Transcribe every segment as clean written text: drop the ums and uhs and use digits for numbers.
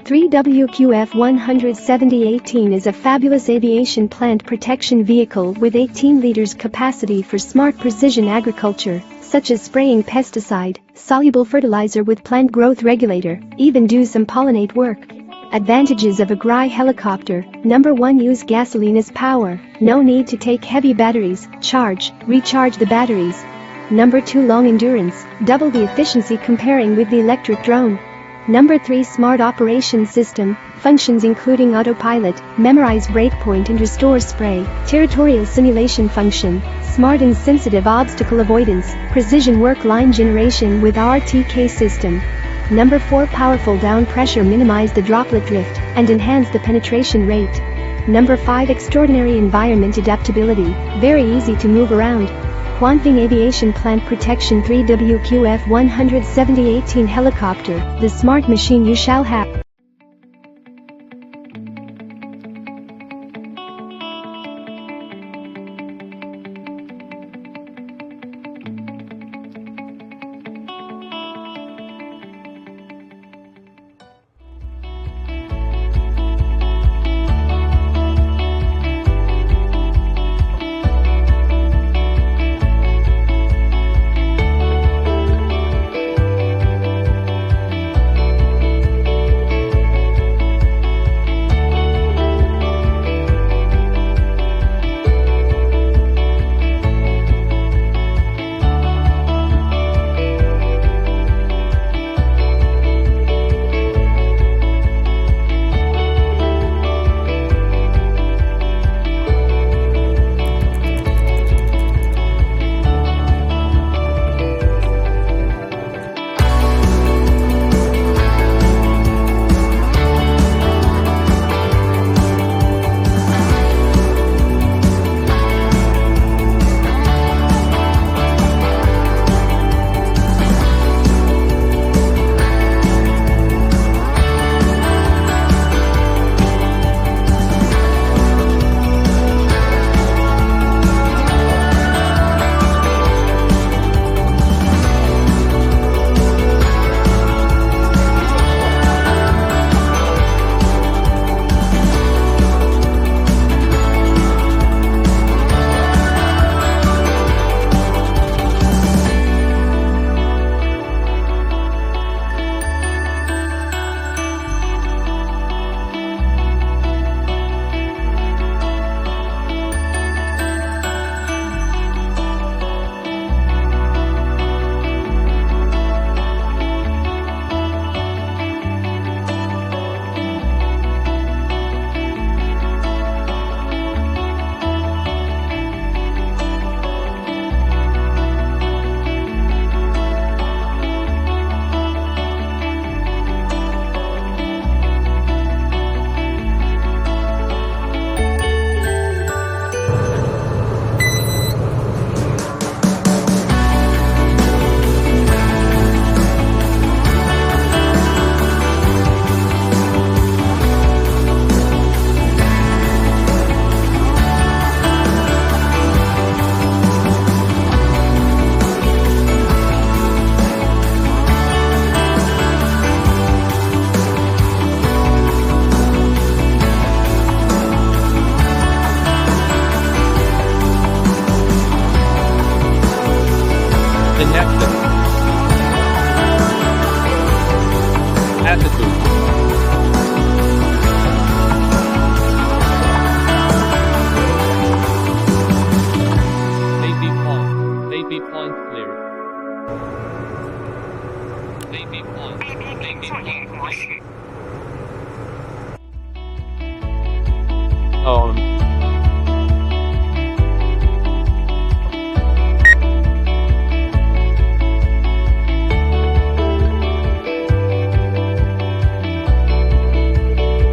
3WQF-17018 is a fabulous aviation plant protection vehicle with 18 liters capacity for smart precision agriculture, such as spraying pesticide, soluble fertilizer with plant growth regulator, even do some pollinate work. Advantages of a GRI helicopter: Number 1, use gasoline as power, no need to take heavy batteries, recharge the batteries. Number 2, long endurance, double the efficiency comparing with the electric drone. Number 3, smart operation system, functions including autopilot, memorize breakpoint and restore spray, territorial simulation function, smart and sensitive obstacle avoidance, precision work line generation with RTK system. Number 4, powerful down pressure, minimize the droplet drift and enhance the penetration rate. Number 5, extraordinary environment adaptability, very easy to move around. Quanfeng Aviation Plant Protection 3WQF-17018 helicopter, the smart machine you shall have.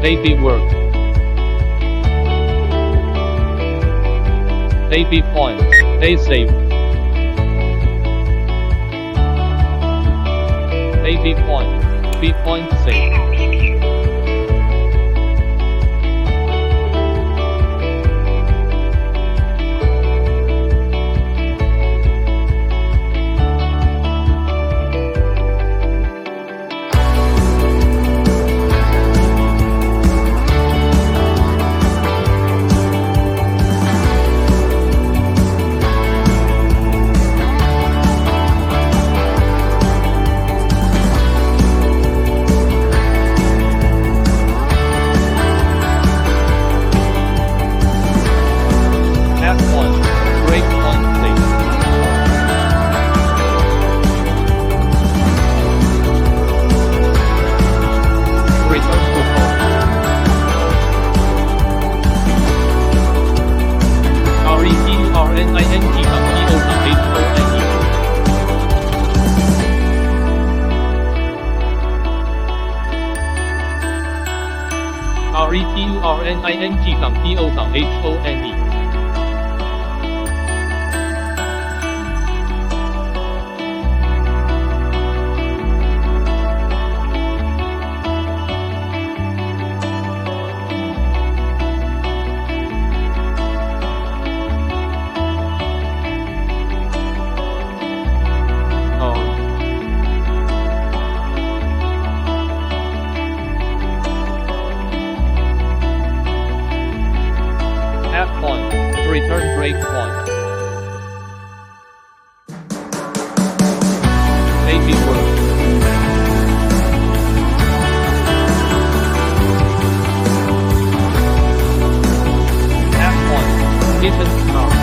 Baby work. Baby point. They save. Baby point. B point save. RNING-PO-HONE F point. Return break point. Baby work. F point. Defense start.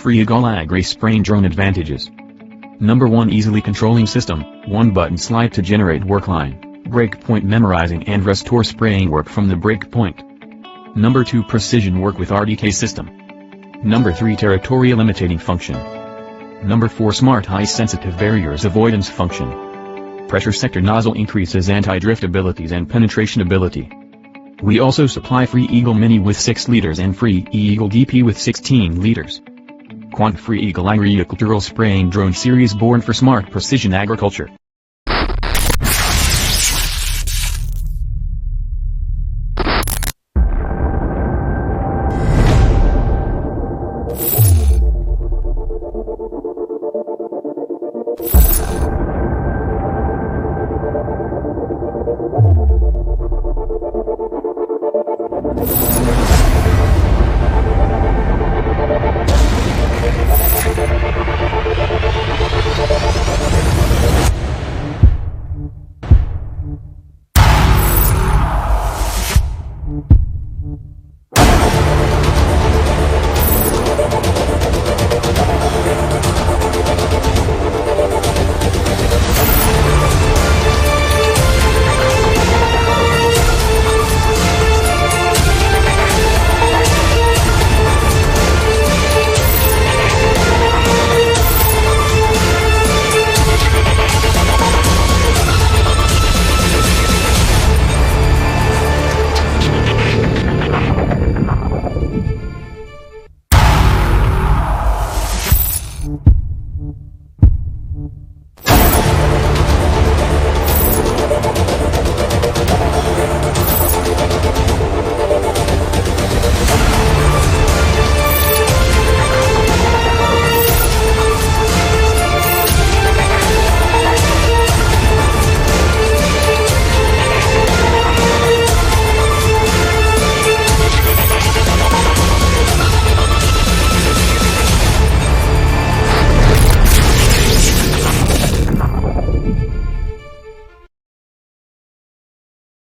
Free Gulag Race Spraying Drone Advantages. Number 1, easily controlling system, 1 button slide to generate work line, breakpoint memorizing and restore spraying work from the breakpoint. Number 2, precision work with RDK system. Number 3, territorial imitating function. Number 4, smart ice sensitive barriers avoidance function. Pressure sector nozzle increases anti-drift abilities and penetration ability. We also supply Free Eagle Mini with 6 liters and Free Eagle DP with 16 liters. Quanfeng Free Eagle Agricultural Spraying Drone Series born for smart precision agriculture.